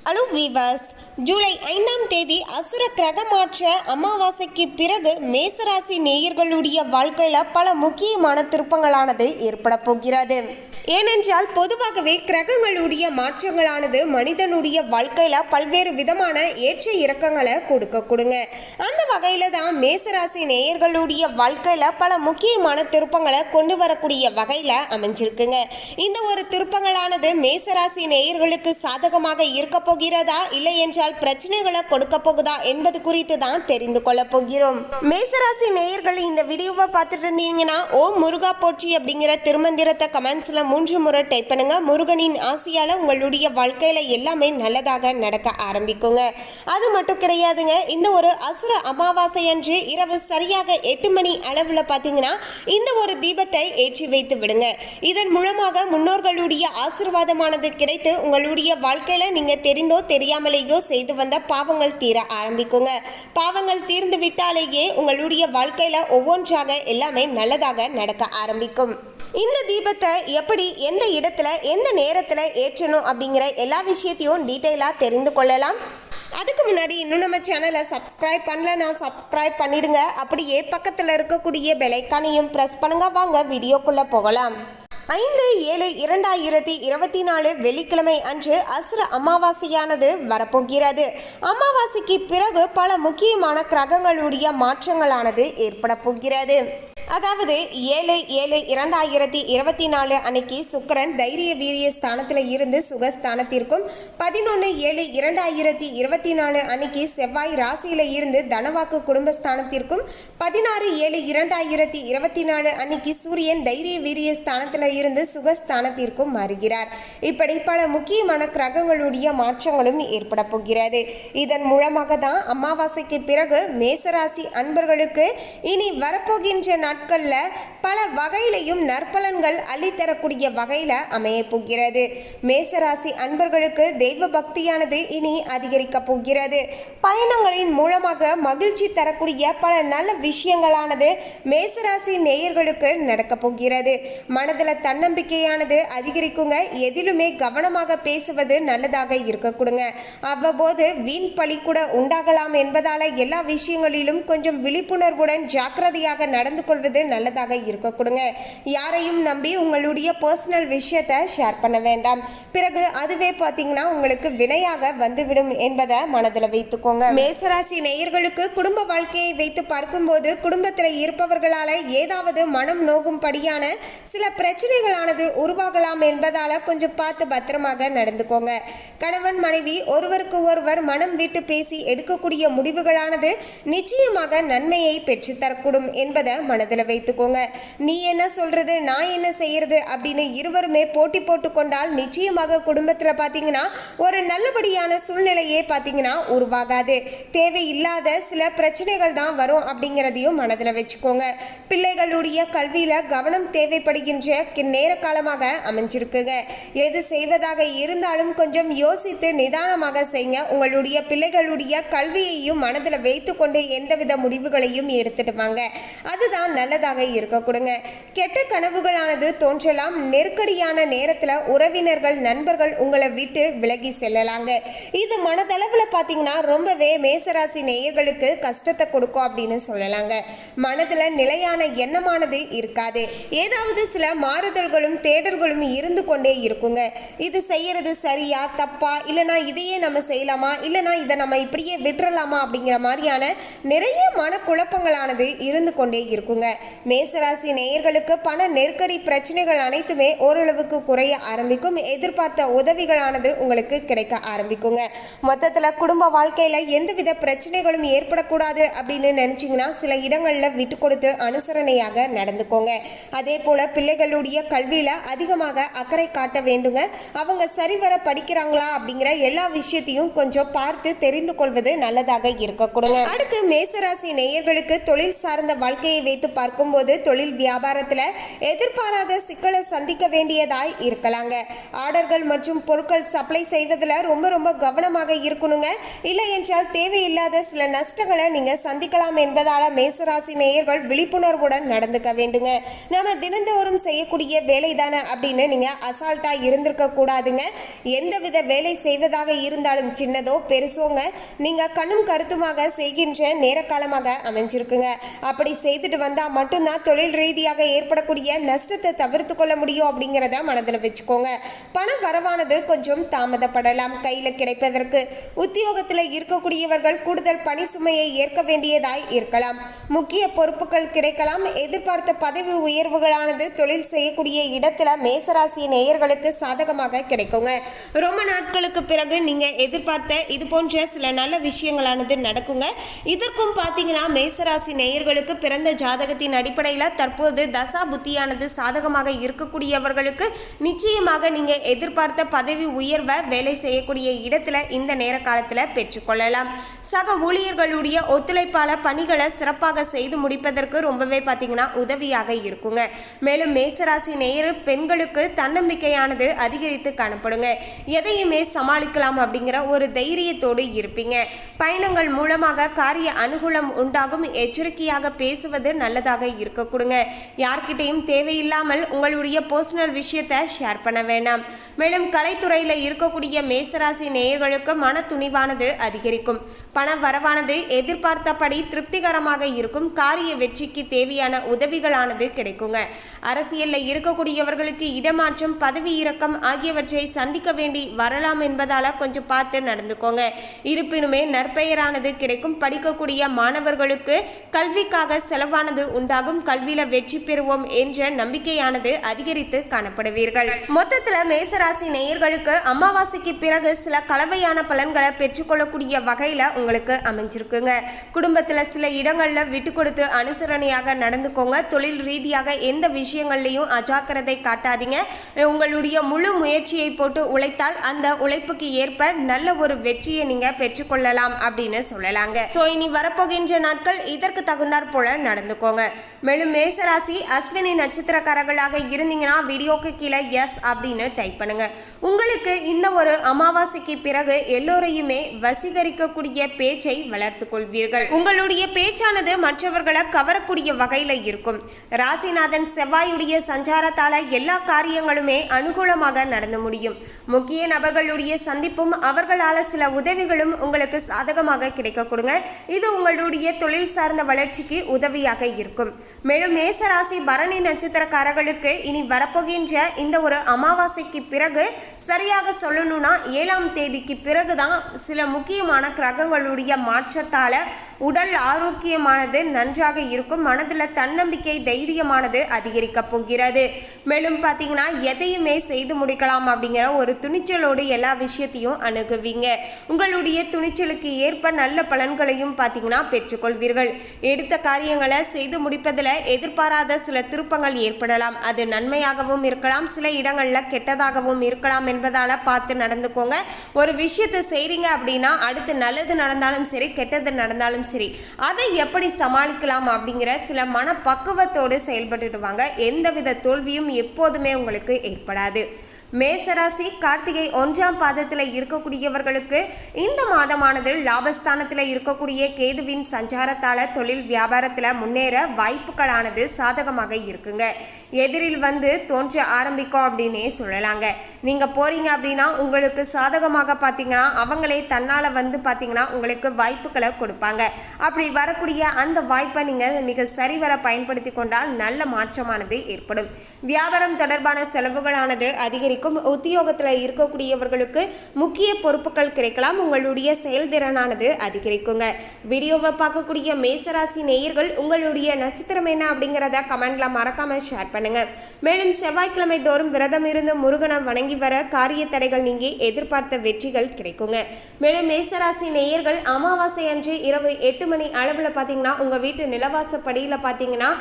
Hello viewers, July 5ஆம் தேதி அசுர கிரக மாற்ற அமாவாசைக்கு பிறகு மேசராசி நேயர்களுடைய வாழ்க்கையில் பல முக்கியமான திருப்பங்களானது ஏற்பட போகிறது. ஏனென்றால் பொதுவாகவே கிரகங்களுடைய மாற்றங்களானது மனிதனுடைய வாழ்க்கையில் பல்வேறு விதமான ஏற்ற இறக்கங்களை கொடுங்க. அந்த வகையில் தான் மேசராசி நேயர்களுடைய வாழ்க்கையில் பல முக்கியமான திருப்பங்களை கொண்டு வரக்கூடிய வகையில் அமைஞ்சிருக்குங்க. இந்த ஒரு திருப்பங்களானது மேசராசி நேயர்களுக்கு சாதகமாக இருக்க போகிறதா, இல்லை என்றால் பிரச்சனைகளை கொடுக்க போகுதா என்பது குறித்து தான் தெரிந்து கொள்ள போகிறோம். மேசராசி நேயர்கள் இந்த வீடியோவை பார்த்துட்டு இருந்தீங்கன்னா ஓம் முருகா போற்றி அப்படிங்கிற திருமந்திரத்தை கமெண்ட்ஸ்ல 3 முறை டைப் பண்ணுங்க. முருகனின் ஆசையால உங்களுடைய வாழ்க்கையில எல்லாமே நல்லதாக நடக்க ஆரம்பிக்குங்க. அது மட்டும் கிடையாதுங்க, இந்த ஒரு அசுர அமாவாசை அன்று இரவு சரியாக 8 மணி அளவுல பாத்தீங்கன்னா இந்த ஒரு தீபத்தை ஏற்றி வைத்து விடுங்க. இதன் மூலமாக முன்னோர்களுடைய ஆசீர்வாதமானது கிடைத்து உங்களுடைய வாழ்க்கையில நீங்க தெரிந்தோ தெரியாமலேயோ செய்து வந்த பாவங்கள் தீர ஆரம்பிக்குங்க. பாவங்கள் தீர்ந்து விட்டாலேயே உங்களுடைய வாழ்க்கையில ஒவ்வொன்றாக எல்லாமே நல்லதாக நடக்க ஆரம்பிக்கும். இந்த தீபத்தை எப்படி, எந்த இடத்துல, எந்த நேரத்தில் ஏற்றணும் அப்படிங்கிற எல்லா விஷயத்தையும் டீட்டெயிலாக தெரிந்து கொள்ளலாம். அதுக்கு முன்னாடி இன்னும் நம்ம சேனலை சப்ஸ்கிரைப் பண்ணலன்னா சப்ஸ்கிரைப் பண்ணிடுங்க. அப்படியே பக்கத்தில் இருக்கக்கூடிய பெல் ஐகானையும் ப்ரெஸ் பண்ணுங்க. வாங்க வீடியோக்குள்ளே போகலாம். 5/7/2024 வெள்ளிக்கிழமை அன்று அசுர அமாவாசையானது வரப்போகிறது. அமாவாசைக்கு பிறகு பல முக்கியமான கிரகங்களுடைய மாற்றங்களானது ஏற்பட போகிறது. அதாவது 7/7/2024 அன்னைக்கு சுக்கிரன் தைரிய வீரிய ஸ்தானத்தில் இருந்து சுகஸ்தானத்திற்கும், 11/7/2024 அன்னைக்கு செவ்வாய் ராசியில இருந்து தனவாக்கு குடும்பஸ்தானத்திற்கும், 16/7/2024 அன்னைக்கு சூரியன் தைரிய வீரிய ஸ்தானத்தில் இருந்து சுகஸ்தானத்திற்கும் மாறுகிறார். இப்படி பல முக்கியமான கிரகங்களுடைய மாற்றங்களும் ஏற்பட போகிறது. இதன் மூலமாக தான் அமாவாசைக்கு பிறகு மேசராசி அன்பர்களுக்கு இனி வரப்போகின்ற நாட்களில் பல வகையிலையும் நற்பலன்கள் அள்ளித்தரக்கூடிய வகையில் அமைய போகிறது. மேசராசி அன்பர்களுக்கு தெய்வ பக்தியானது இனி அதிகரிக்க போகிறது. பயணங்களின் மூலமாக மகிழ்ச்சி தரக்கூடிய பல நல்ல விஷயங்களானது மேசராசி நேயர்களுக்கு நடக்க போகிறது. மனதில் தன்னம்பிக்கையானது அதிகரிக்குங்க. எதிலுமே கவனமாக பேசுவது நல்லதாக இருக்க கொடுங்க. அவ்வப்போது வீண் பழி கூட உண்டாகலாம் என்பதால எல்லா விஷயங்களிலும் கொஞ்சம் விழிப்புணர்வுடன் ஜாக்கிரதையாக நடந்து கொள்வது நல்லதாக இருக்க கொடுங்க. யாரையும் நம்பி உங்களுடைய பர்சனல் விஷயத்தை ஷேர் பண்ண வேண்டாம். பிறகு அதுவே பார்த்தீங்கன்னா உங்களுக்கு வினையாக வந்துவிடும் என்பதை மனதில் வைத்துக்கோங்க. மேசராசி நேயர்களுக்கு குடும்ப வாழ்க்கையை வைத்து பார்க்கும்போது குடும்பத்தில் இருப்பவர்களால ஏதாவது மனம் நோகும்படியான சில பிரச்சனைகளானது உருவாகலாம் என்பதால கொஞ்சம் பார்த்து பத்திரமாக நடந்துக்கோங்க. கணவன் மனைவி ஒருவருக்கு ஒருவர் மனம் விட்டு பேசி எடுக்கக்கூடிய முடிவுகளானது நிச்சயமாக நன்மையை பெற்றுத்தரக்கூடும் என்பதை மனதில் வைத்துக்கோங்க. நீ என்ன சொல்றது, நான் என்ன செய்யறது அப்படின்னு இருவருமே போட்டி போட்டு கொண்டால் நிச்சயமாக குடும்பத்தில் பார்த்தீங்கன்னா ஒரு நல்லபடியான சூழ்நிலையே பார்த்தீங்கன்னா உருவாகாது. தேவையில்லாத சில பிரச்சனைகள் தான் வரும் அப்படிங்கிறதையும் மனதில் வச்சுக்கோங்க. பிள்ளைகளுடைய கல்வியில கவனம் தேவைப்படுகின்ற நேர காலமாக அமைஞ்சிருக்குங்க. எது செய்வதாக இருந்தாலும் கொஞ்சம் யோசித்து நிதானமாக செய்யுங்க. உங்களுடைய பிள்ளைகளுடைய கல்வியையும் மனதில் வைத்துக்கொண்டு எந்தவித முடிவுகளையும் எடுத்துட்டு வாங்க. அதுதான் நல்லதாக இருக்க கொடுங்க. கெட்ட கனவுகளானது தோன்றலாம். நெருக்கடியான நேரத்தில் உறவினர்கள், நண்பர்கள் உங்களை விட்டு விலகி செல்லலாங்க. இது மனதளவில் பார்த்தீங்கன்னா ரொம்பவே மேசராசி நேயர்களுக்கு கஷ்டத்தை கொடுக்கும் அப்படின்னு சொல்லலாங்க. மனதில் நிலையான எண்ணமானது இருக்காது. ஏதாவது சில மாறுதல்களும் தேடல்களும் இருந்து கொண்டே இருக்குங்க. இது செய்யறது சரியா தப்பா, இல்லைனா இதையே நம்ம செய்யலாமா, இல்லைனா இதை நம்ம இப்படியே விட்டுறலாமா அப்படிங்கிற மாதிரியான நிறைய மனக்குழப்பங்களானது இருந்து கொண்டே இருக்குங்க. மேசராசி நேயர்களுக்கு பண நெருக்கடி பிரச்சனைகள் அனைத்துமே ஓரளவுக்கு குறைய ஆரம்பிக்கும். எதிர்பார்த்த உதவிகளானது உங்களுக்கு கிடைக்க ஆரம்பிக்குங்க. மொத்தத்தில் குடும்ப வாழ்க்கையில எந்தவித பிரச்சனைகளும் ஏற்படக்கூடாது அப்படின்னு நினைச்சீங்கன்னா சில இடங்கள்ல விட்டு கொடுத்து அனுசரணையாக நடந்துக்கோங்க. அதே போல பிள்ளைகளுடைய கல்வியில அதிகமாக அக்கறை காட்ட வேண்டுங்க. அவங்க சரிவர படிக்கிறாங்களா அப்படிங்கிற எல்லா விஷயத்தையும் கொஞ்சம் பார்த்து தெரிந்து கொள்வது நல்லதாக இருக்க கொடுங்க. அடுத்து மேசராசி நேயர்களுக்கு தொழில் சார்ந்த வாழ்க்கையை வைத்து பார்க்கும்போது தொழில் தொழில் வியாபாரத்தில் எதிர்பாராத சிக்கலை சந்திக்க வேண்டியதாய் இருக்கலாங்க. ஆர்டர்கள் மற்றும் பொருட்கள் சப்ளை செய்வதில் ரொம்ப கவனமாக இருக்கணுங்க. இல்லை என்றால் தேவையில்லாத சில நஷ்டங்களை நீங்கள் சந்திக்கலாம் என்பதால் மேசராசி நேயர்கள் விழிப்புணர்வுடன் நடந்துக்க வேண்டுங்க. நம்ம தினந்தோறும் செய்யக்கூடிய வேலை தானே அப்படின்னு நீங்கள் அசால்ட்டாக இருந்திருக்க கூடாதுங்க. எந்தவித வேலை செய்வதாக இருந்தாலும் சின்னதோ பெருசோங்க நீங்கள் கண்ணும் கருத்துமாக செய்கின்ற நேர காலமாக அமைஞ்சிருக்குங்க. அப்படி செய்துட்டு வந்தால் மட்டும்தான் தொழில் ரீதியாக ஏற்படக்கூடிய நஷ்டத்தை தவிர்த்து கொள்ள முடியும் அப்படிங்கிறத மனதில் வச்சுக்கோங்க. பண வரவானது கொஞ்சம் தாமதப்படலாம். கையில் கிடைப்பதற்கு உத்தியோகத்தில் இருக்கக்கூடியவர்கள் கூடுதல் பணி சுமையை ஏற்க வேண்டியதாய் இருக்கலாம். முக்கிய பொறுப்புகள் கிடைக்கலாம். எதிர்பார்த்த பதவி உயர்வுகளானது தொழில் செய்யக்கூடிய இடத்துல மேசராசி நேயர்களுக்கு சாதகமாக கிடைக்குங்க. ரொம்ப நாட்களுக்கு பிறகு நீங்க எதிர்பார்த்த இது போன்ற சில நல்ல விஷயங்களானது நடக்குங்க. இதற்கும் பார்த்தீங்கன்னா மேசராசி நேயர்களுக்கு பிறந்த ஜாதகத்தின் அடிப்படையில் தற்போது தசா புத்தியானது சாதகமாக இருக்கக்கூடியவர்களுக்கு நிச்சயமாக நீங்க எதிர்பார்த்த பதவி உயர்வை வேலை செய்யக்கூடிய இடத்துல இந்த நேர காலத்தில் பெற்றுக்கொள்ளலாம். சக ஊழியர்களுடைய ஒத்துழைப்பால பணிகளை சிறப்பாக செய்து முடிப்பதற்கு ரொம்பவே பார்த்தீங்கன்னா உதவியாக இருக்குங்க. மேலும் மேசராசி நேயர் பெண்களுக்கு தன்னம்பிக்கையானது அதிகரித்து காணப்படுங்க. எதையுமே சமாளிக்கலாம் அப்படிங்கிற ஒரு தைரியத்தோடு இருப்பீங்க. பயணங்கள் மூலமாக காரிய அனுகூலம் உண்டாகும். எச்சரிக்கையாக பேசுவது நல்லதாக இருக்க கொடுங்க. யார்கிட்டையும் தேவையில்லாமல் உங்களுடைய பர்சனல் விஷயத்தை ஷேர் பண்ண வேண்டாம். மேலும் கலைத்துறையில் இருக்கக்கூடிய மேசராசி நேயர்களுக்கு மன துணிவானது அதிகரிக்கும். பண வரவானது எதிர்பார்த்தபடி திருப்திகரமாக இருக்கும். காரிய வெற்றிக்கு தேவையான உதவிகளானது கிடைக்குங்க. அரசியலில் இருக்கக்கூடியவர்களுக்கு இடமாற்றம் பதவி இறக்கம் ஆகியவற்றை சந்திக்க வேண்டி வரலாம் என்பதால கொஞ்சம் பார்த்து நடந்துக்கோங்க. இருப்பினுமே நற்பெயரானது கிடைக்கும். படிக்கக்கூடிய மாணவர்களுக்கு கல்விக்காக செலவானது உண்டாகும். கல்வியில வெற்றி பெறுவோம் என்ற நம்பிக்கையானது அதிகரித்து காணப்படுவீர்கள். மொத்தத்தில் மேசராசி நேயர்களுக்கு அமாவாசைக்கு பிறகு சில கலவையான பலன்களை பெற்றுக்கொள்ளக்கூடிய வகையில் உங்களுக்கு அமைஞ்சிருக்குங்க. குடும்பத்தில் சில இடங்களில் விட்டு கொடுத்து அனுசரணையாக நடந்துக்கோங்க. தொழில் ரீதியாக எந்த விஷயங்கள்லையும் அஜாக்கிரதை காட்டாதீங்க. உங்களுடைய முழு முயற்சியை போட்டு உழைத்தால் அந்த உழைப்புக்கு ஏற்ப நல்ல ஒரு வெற்றியை நீங்க பெற்றுக்கொள்ளலாம் அப்படின்னு சொல்லலாங்க. ஸோ இனி வரப்போகின்ற நாட்கள் இதற்கு தகுந்தாற் போல நடந்துக்கோங்க. மேலும் மேசராசி அஸ்வினி நட்சத்திரக்காரர்களாக இருந்தீங்கன்னா வீடியோக்கு கீழே எஸ் அப்படின்னு டைப் பண்ணுங்க. உங்களுக்கு இந்த ஒரு அமாவாசைக்கு பிறகு எல்லோரையுமே வசீகரிக்கக்கூடிய பேச்சை வளர்த்து கொள்வீர்கள். உங்களுடைய பேச்சானது மற்றவர்களை கவரக்கூடிய வகையில இருக்கும். ராசிநாதன் செவ்வாயுடைய சஞ்சாரத்தால எல்லா காரியங்களுமே அனுகூலமாக நடந்து முடியும். முக்கிய நபர்களுடைய சந்திப்பும் அவர்களால் சில உதவிகளும் உங்களுக்கு சாதகமாக கிடைக்க கொடுங்க. இது உங்களுடைய தொழில் சார்ந்த வளர்ச்சிக்கு உதவியாக இருக்கும். மேலும் மேசராசி பரணி நட்சத்திரக்காரர்களுக்கு இனி வரப்போகின்ற இந்த ஒரு அமாவாசைக்கு பிறகு சரியாக சொல்லணும்னா 7ஆம் தேதிக்கு பிறகுதான் சில முக்கியமான கிரகங்களுடைய மாற்றத்தால உடல் ஆரோக்கியமானது நன்றாக இருக்கும். மனதில் தன்னம்பிக்கை தைரியமானது அதிகரிக்க போகிறது. மேலும் பார்த்தீங்கன்னா எதையுமே செய்து முடிக்கலாம் அப்படிங்கிற ஒரு துணிச்சலோடு எல்லா விஷயத்தையும் அணுகுவீங்க. உங்களுடைய துணிச்சலுக்கு ஏற்ப நல்ல பலன்களையும் பார்த்தீங்கன்னா பெற்றுக்கொள்வீர்கள். எடுத்த காரியங்களை செய்து முடிப்பதில் எதிர்பாராத சில திருப்பங்கள் ஏற்படலாம். அது நன்மையாகவும் இருக்கலாம், சில இடங்களில் கெட்டதாகவும் இருக்கலாம் என்பதால் பார்த்து நடந்துக்கோங்க. ஒரு விஷயத்தை செய்கிறீங்க அப்படின்னா அடுத்து நல்லது நடந்தாலும் சரி கெட்டது நடந்தாலும் சரி அதை எப்படி சமாளிக்கலாம் அப்படிங்கிற சில மனப்பக்குவத்தோடு செயல்பட்டுட்டு வாங்க. எந்தவித தோல்வியும் எப்போதுமே உங்களுக்கு ஏற்படாது. மேசராசி கார்த்திகை 1ஆம் பாதத்தில் இருக்கக்கூடியவர்களுக்கு இந்த மாதமானது லாபஸ்தானத்தில் இருக்கக்கூடிய கேதுவின் சஞ்சாரத்தால் தொழில் வியாபாரத்தில் முன்னேற வாய்ப்புகளானது சாதகமாக இருக்குங்க. எதிரில் வந்து தோன்ற ஆரம்பிக்கும் அப்படின்னே சொல்லலாங்க. நீங்கள் போறீங்க அப்படின்னா உங்களுக்கு சாதகமாக பார்த்தீங்கன்னா அவங்களே தன்னால் வந்து பார்த்தீங்கன்னா உங்களுக்கு வாய்ப்புகளை கொடுப்பாங்க. அப்படி வரக்கூடிய அந்த வாய்ப்பை நீங்கள் மிக சரிவர பயன்படுத்தி கொண்டால் நல்ல மாற்றமானது ஏற்படும். வியாபாரம் தொடர்பான செலவுகளானது அதிகரிக்கும். உத்தியோகத்தில் இருக்கக்கூடியவர்களுக்கு முக்கிய பொறுப்புகள் கிடைக்கலாம். உங்களுடைய செயல்திறனானது அதிகரிக்குங்க. வீடியோவை பார்க்கக்கூடிய மேசராசி நேயர்கள் உங்களுடைய நட்சத்திரம் என்ன அப்படிங்கிறத கமெண்ட்ல மறக்காம ஷேர் பண்ணுங்க. மேலும் செவ்வாய்க்கிழமை தோறும் விரதம் இருந்து முருகனை வணங்கி வர காரிய தடைகள் நீங்கி எதிர்பார்த்த வெற்றிகள் கிடைக்குங்க. மேலும் மேசராசி நேயர்கள் அமாவாசை அன்று இரவு 8 மணி அளவில் பார்த்தீங்கன்னா உங்கள் வீட்டு நிலவாசப்படியில் பார்த்தீங்கன்னா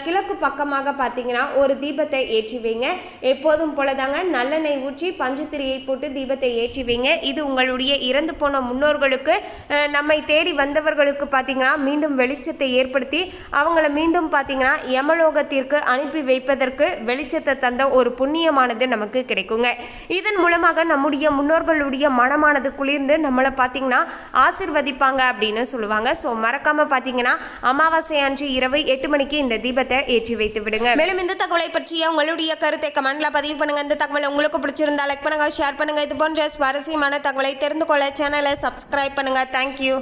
கிழக்கு பக்கமாக பார்த்தீங்கன்னா ஒரு தீபத்தை ஏற்றி வைங்க. எப்போதும் போலதாங்க நல்லெண்ணெய் ஊற்றி பஞ்சுத்திரியை போட்டு தீபத்தை ஏற்றி வைங்க. இது உங்களுடைய இறந்து போன முன்னோர்களுக்கு, நம்மை தேடி வந்தவர்களுக்கு பார்த்தீங்கன்னா மீண்டும் வெளிச்சத்தை ஏற்படுத்தி அவங்கள மீண்டும் பார்த்தீங்கன்னா யமலோகத்திற்கு அனுப்பி வைப்பதற்கு வெளிச்சத்தை தந்த ஒரு புண்ணியமானது நமக்கு கிடைக்குங்க. இதன் மூலமாக நம்முடைய முன்னோர்களுடைய மனமானது குளிர்ந்து நம்மளை பார்த்தீங்கன்னா ஆசிர்வதிப்பாங்க அப்படின்னு சொல்லுவாங்க. ஸோ மறக்காம பார்த்தீங்கன்னா அமாவாசை அன்று இரவு 8 மணிக்கு இந்த தீபத்தை ஏற்றி வைத்து விடுங்க. மேலும் இந்த தகவலை பற்றிய உங்களுடைய கருத்தை கமெண்ட்ல பதிவு பண்ணுங்க. இந்த தகவல் உங்களுக்கு பிடிச்சிருந்தா லைக் பண்ணுங்க, ஷேர் பண்ணுங்க. இது போன்ற சுவாரஸ்யமான தகவலை தெரிந்து கொள்ள சேனலை சப்ஸ்கிரைப் பண்ணுங்க. தேங்க்யூ.